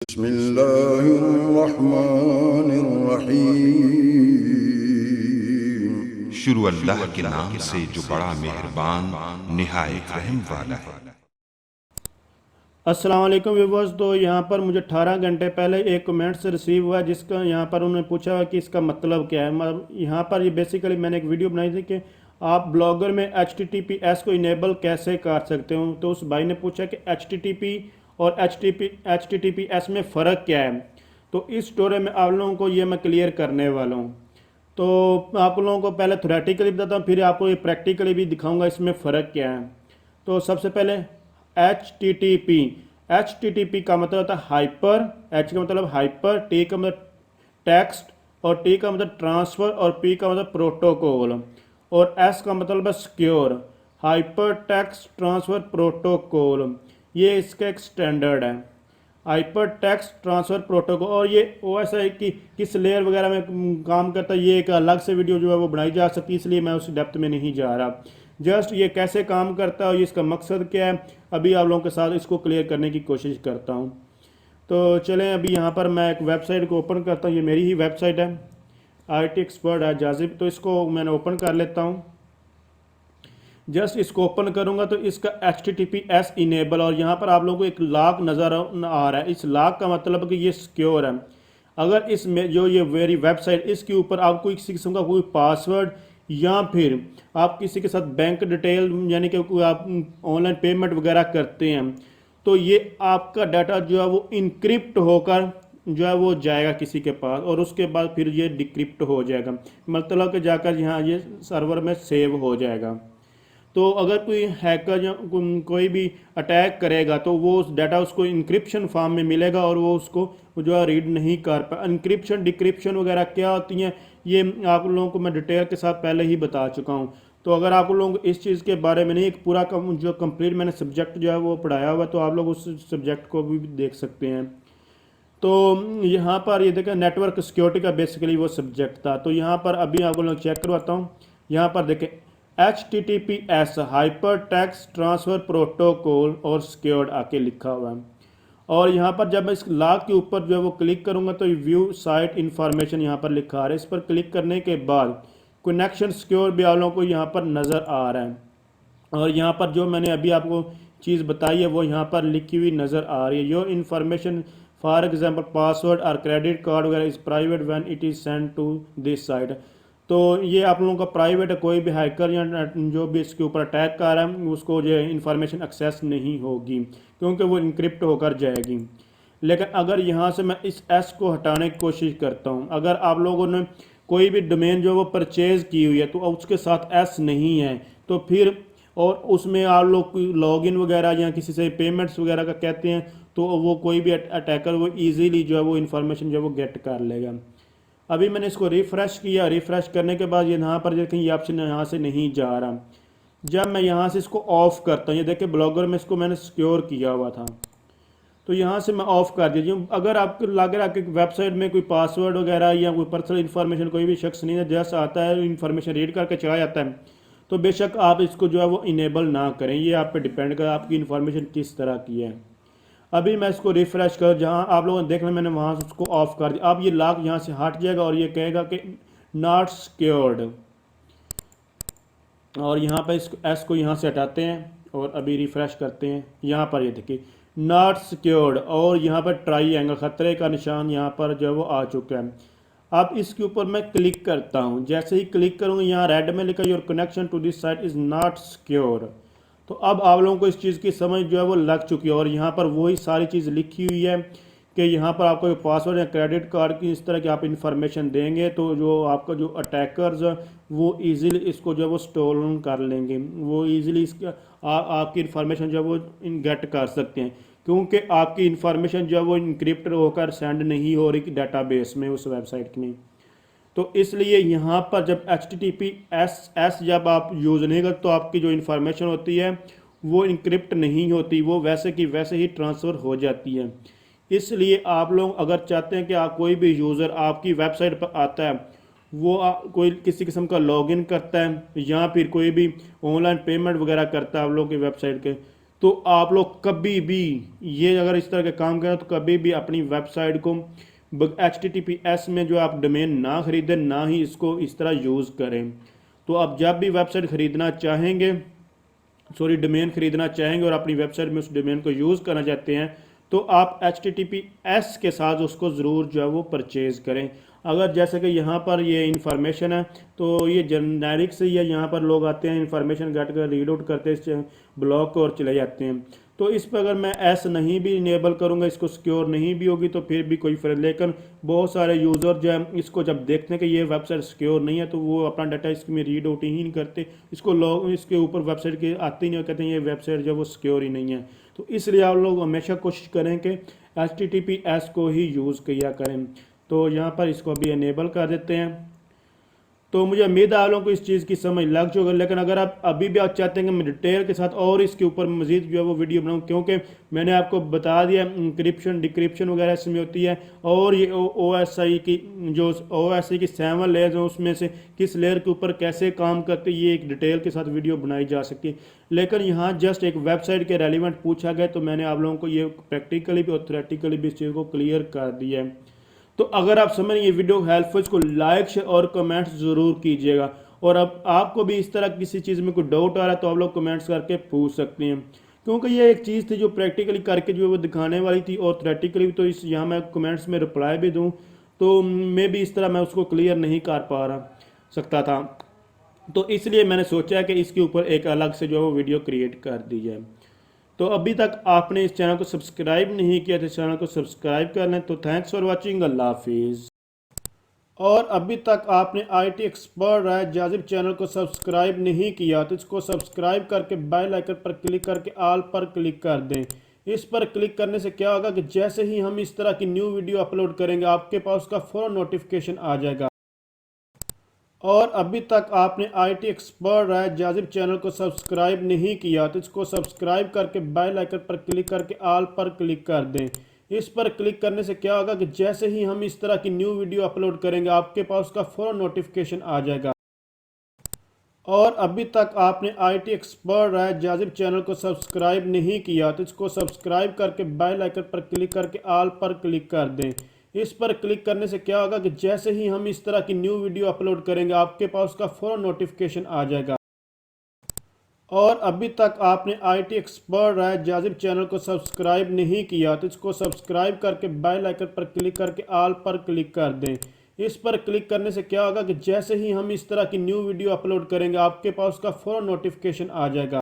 बिस्मिल्लाहिर्रहमानिर्रहीम। शुरू अल्लाह के नाम से जो बड़ा मेहरबान निहायत रहम वाला है। अस्सलाम वालेकुम व्यूवर्स। तो यहाँ पर मुझे 18 घंटे पहले एक कमेंट्स रिसीव हुआ जिसका यहाँ पर उन्होंने पूछा कि इसका मतलब क्या है। मतलब यहाँ पर ये बेसिकली मैंने एक वीडियो बनाई थी कि आप ब्लॉगर में HTTPS को इनेबल कैसे कर सकते हो। तो उस भाई ने पूछा कि HTTP और HTTPS में फ़र्क क्या है। तो इस स्टोरी में आप लोगों को ये मैं क्लियर करने वाला हूँ। तो आप लोगों को पहले थ्योरेटिकली बताता हूँ, फिर आपको ये प्रैक्टिकली भी दिखाऊंगा इसमें फ़र्क क्या है। तो सबसे पहले एच टी टी पी का मतलब होता है हाइपर। एच का मतलब हाइपर, टी का मतलब टेक्स्ट, और टी का मतलब ट्रांसफ़र, और पी का मतलब प्रोटोकॉल, और एस का मतलब है secure. Hyper text transfer protocol, ये इसका एक स्टैंडर्ड है, हाइपर टेक्स्ट ट्रांसफ़र प्रोटोकॉल। और ये ओएस है कि किस लेयर वगैरह में काम करता है, ये एक अलग से वीडियो जो है वो बनाई जा सकती है, इसलिए मैं उस डेप्थ में नहीं जा रहा। जस्ट ये कैसे काम करता है और ये इसका मकसद क्या है, अभी आप लोगों के साथ इसको क्लियर करने की कोशिश करता हूँ। तो चलें, अभी यहाँ पर मैं एक वेबसाइट को ओपन करता हूँ। ये मेरी ही वेबसाइट है, IT एक्सपर्ट है जाजिब। तो इसको मैंने ओपन कर लेता हूँ। जस्ट इसको ओपन करूंगा तो इसका HTTPS इनेबल, और यहाँ पर आप लोगों को एक लॉक नज़र आ रहा है। इस लॉक का मतलब कि ये सिक्योर है। अगर इसमें जो ये वेरी वेबसाइट, इसके ऊपर आपको किसी किस्म का कोई पासवर्ड या फिर आप किसी के साथ बैंक डिटेल यानी कि कोई आप ऑनलाइन पेमेंट वगैरह करते हैं, तो ये आपका डाटा जो है वो इनक्रिप्ट होकर जो है वो जाएगा किसी के पास, और उसके बाद फिर ये डिक्रिप्ट हो जाएगा, मतलब कि जाकर यहाँ ये सर्वर में सेव हो जाएगा। तो अगर कोई हैकर या कोई भी अटैक करेगा तो वो उस डाटा उसको इंक्रिप्शन फॉर्म में मिलेगा, और वो उसको जो है रीड नहीं कर पाए। इंक्रिप्शन डिक्रिप्शन वगैरह क्या होती हैं, ये आप लोगों को मैं डिटेल के साथ पहले ही बता चुका हूँ। तो अगर आप लोगों को इस चीज़ के बारे में नहीं, एक पूरा जो कंप्लीट मैंने सब्जेक्ट जो है वो पढ़ाया हुआ है, तो आप लोग उस सब्जेक्ट को भी देख सकते हैं। तो यहाँ पर ये देखें, नेटवर्क सिक्योरिटी का बेसिकली वो सब्जेक्ट था। तो यहाँ पर अभी आपको लोग चेक करवाता हूँ। यहाँ पर देखें, HTTPS hyper text transfer protocol और सिक्योर्ड आके लिखा हुआ है। और यहाँ पर जब मैं इस लॉक के ऊपर जो है वो क्लिक करूँगा तो व्यू साइट इन्फॉर्मेशन यहाँ पर लिखा आ रहा है। इस पर क्लिक करने के बाद कनेक्शन सिक्योर भी आप लोगों को यहाँ पर नज़र आ रहा है, और यहाँ पर जो मैंने अभी आपको चीज़ बताई है वो यहाँ पर लिखी हुई नज़र आ रही है। Your information for example password और क्रेडिट कार्ड वगैरह is private when it is send to this site. तो ये आप लोगों का प्राइवेट है, कोई भी हैकर या जो भी इसके ऊपर अटैक कर रहा है उसको जो इन्फॉर्मेशन एक्सेस नहीं होगी, क्योंकि वो इनक्रिप्ट होकर जाएगी। लेकिन अगर यहाँ से मैं इस एस को हटाने की कोशिश करता हूँ, अगर आप लोगों ने कोई भी डोमेन जो वो परचेज़ की हुई है तो उसके साथ एस नहीं है, तो फिर और उसमें आप लोग लॉगिन वगैरह या किसी से पेमेंट्स वगैरह का कहते हैं, तो वो कोई भी अटैकर वो इजीली जो है वो इन्फॉर्मेशन जो है वो गेट कर लेगा। अभी मैंने इसको रिफ़्रेश किया, रिफ़्रेश करने के बाद ये यहाँ पर देखें ये ऑप्शन यहाँ से नहीं जा रहा। जब मैं यहाँ से इसको ऑफ़ करता हूँ, ये देखिए ब्लॉगर में इसको मैंने सिक्योर किया हुआ था, तो यहाँ से मैं ऑफ़ कर दीजिए। अगर आपको लग रहा है कि वेबसाइट में कोई पासवर्ड वगैरह या कोई पर्सनल इन्फॉर्मेशन कोई भी शख्स नहीं है, जैसा आता है इन्फॉर्मेशन रीड करके चला जाता है, तो बेशक आप इसको जो है वो इनेबल ना करें। ये आप पे डिपेंड कर आपकी इन्फॉर्मेशन किस तरह की है। अभी मैं इसको रिफ़्रेश कर, जहाँ आप लोगों ने देखना मैंने वहाँ से उसको ऑफ़ कर दिया। अब ये लॉक यहाँ से हट जाएगा और ये कहेगा कि नॉट सिक्योर्ड, और यहाँ पर इस एस को यहाँ से हटाते हैं और अभी रिफ़्रेश करते हैं। यहाँ पर ये देखिए नॉट सिक्योर्ड, और यहाँ पर ट्राई एंगल खतरे का निशान यहाँ पर जो वो आ चुका है। अब इसके ऊपर मैं क्लिक करता हूँ, जैसे ही क्लिक करूँगा यहाँ रेड में लिखा your connection to this site is not secure. तो अब आप लोगों को इस चीज़ की समझ जो है वो लग चुकी है, और यहाँ पर वही सारी चीज़ लिखी हुई है कि यहाँ पर आपको पासवर्ड या क्रेडिट कार्ड की इस तरह की आप इन्फॉर्मेशन देंगे तो जो आपका जो अटैकर्स वो इजीली इसको जो है वो स्टोलन कर लेंगे, वो इजीली इसका आपकी इन्फॉर्मेशन जो है वो गेट कर सकते हैं, क्योंकि आपकी इन्फॉर्मेशन जो है वो इनक्रिप्ट होकर सेंड नहीं हो रही डाटाबेस में उस वेबसाइट में। तो इसलिए यहाँ पर जब HTTPS जब आप यूज़ नहीं करते तो आपकी जो इन्फॉर्मेशन होती है वो इनक्रिप्ट नहीं होती, वो वैसे की वैसे ही ट्रांसफ़र हो जाती है। इसलिए आप लोग अगर चाहते हैं कि आप कोई भी यूज़र आपकी वेबसाइट पर आता है, वो कोई किसी किस्म का लॉगिन करता है या फिर कोई भी ऑनलाइन पेमेंट वगैरह करता है आप लोगों की वेबसाइट के, तो आप लोग कभी भी ये अगर इस तरह के काम करें तो कभी भी अपनी वेबसाइट को HTTPS में जो आप डोमेन ना खरीदें, ना ही इसको इस तरह यूज़ करें। तो आप जब भी वेबसाइट खरीदना चाहेंगे, डोमेन खरीदना चाहेंगे और अपनी वेबसाइट में उस डोमेन को यूज़ करना चाहते हैं, तो आप HTTPS के साथ उसको ज़रूर जो है वो परचेज़ करें। अगर जैसे कि यहाँ पर ये इन्फॉर्मेशन है तो ये जेनेरिक से ही है, यहाँ पर लोग आते हैं इन्फॉर्मेशन गेट कर रीड आउट करते हैं ब्लॉग को और चले जाते हैं। तो इस पर अगर मैं ऐसा नहीं भी इनेबल करूँगा, इसको सिक्योर नहीं भी होगी तो फिर भी कोई फ़र्क, लेकिन बहुत सारे यूज़र जो है इसको जब देखते हैं कि ये वेबसाइट सिक्योर नहीं है तो वो अपना डाटा इसमें रीड आउट ही नहीं करते, इसको लॉग इसके ऊपर वेबसाइट के आते ही नहीं, कहते हैं ये वेबसाइट जो है वो सिक्योर ही नहीं है। तो इसलिए आप लोग हमेशा कोशिश करें कि HTTPS को ही यूज़ किया करें। तो यहाँ पर इसको अभी इनेबल कर देते हैं। तो मुझे उम्मीद है आप लोगों को इस चीज़ की समझ लग चुकी है, लेकिन अगर आप अभी भी आप चाहते हैं कि मैं डिटेल के साथ और इसके ऊपर मज़ीद जो है वो वीडियो बनाऊँ, क्योंकि मैंने आपको बता दिया इंक्रिप्शन डिक्रिप्शन वगैरह इसमें होती है, और ये OSI की जो OSI की 7 लेयर्स हैं उसमें से किस लेयर के ऊपर कैसे काम करते, ये एक डिटेल के साथ वीडियो बनाई जा सकती है। लेकिन यहाँ जस्ट एक वेबसाइट के रेलिवेंट पूछा गया तो मैंने आप लोगों को ये प्रैक्टिकली भी और थ्योरेटिकली भी इस चीज़ को क्लियर कर दिया है। तो अगर आप समझ ये वीडियो हेल्पफुल, इसको लाइक शेयर और कमेंट्स ज़रूर कीजिएगा। और अब आपको भी इस तरह किसी चीज़ में कोई डाउट आ रहा है तो आप लोग कमेंट्स करके पूछ सकते हैं, क्योंकि ये एक चीज़ थी जो प्रैक्टिकली करके जो है वो दिखाने वाली थी, और थ्योरेटिकली भी। तो इस यहाँ मैं कमेंट्स में रिप्लाई भी दूँ तो मैं भी इस तरह मैं उसको क्लियर नहीं कर पा रहा सकता था, तो इसलिए मैंने सोचा कि इसके ऊपर एक अलग से जो है वो वीडियो क्रिएट कर दी जाए। तो अभी तक आपने इस चैनल को सब्सक्राइब नहीं किया तो इस चैनल को सब्सक्राइब कर लें। तो थैंक्स फॉर वाचिंग, अल्लाह हाफिज़। और अभी तक आपने IT expert Rai Jazib channel को सब्सक्राइब नहीं किया तो इसको सब्सक्राइब करके बेल आइकन पर क्लिक करके ऑल पर क्लिक कर दें। इस पर क्लिक करने से क्या होगा कि जैसे ही हम इस तरह की न्यू वीडियो अपलोड करेंगे आपके पास उसका फ़ौरन नोटिफिकेशन आ जाएगा। और अभी तक आपने IT expert Rai Jazib channel को सब्सक्राइब नहीं किया तो इसको सब्सक्राइब करके बेल आइकन पर क्लिक करके ऑल पर क्लिक कर दें। इस पर क्लिक करने से क्या होगा कि जैसे ही हम इस तरह की न्यू वीडियो अपलोड करेंगे आपके पास उसका फ़ौरन नोटिफिकेशन आ जाएगा। और अभी तक आपने IT expert Rai Jazib channel को सब्सक्राइब नहीं किया तो इसको सब्सक्राइब करके बेल आइकन पर क्लिक करके ऑल पर क्लिक कर दें। इस पर क्लिक करने से क्या होगा कि जैसे ही हम इस तरह की न्यू वीडियो अपलोड करेंगे आपके पास उसका फ़ौरन नोटिफिकेशन आ जाएगा। और अभी तक आपने IT expert Rai Jazib channel को सब्सक्राइब नहीं किया तो इसको सब्सक्राइब करके बेल आइकन पर क्लिक करके ऑल पर क्लिक कर दें। इस पर क्लिक करने से क्या होगा कि जैसे ही हम इस तरह की न्यू वीडियो अपलोड करेंगे आपके पास उसका फ़ौरन नोटिफिकेशन आ जाएगा।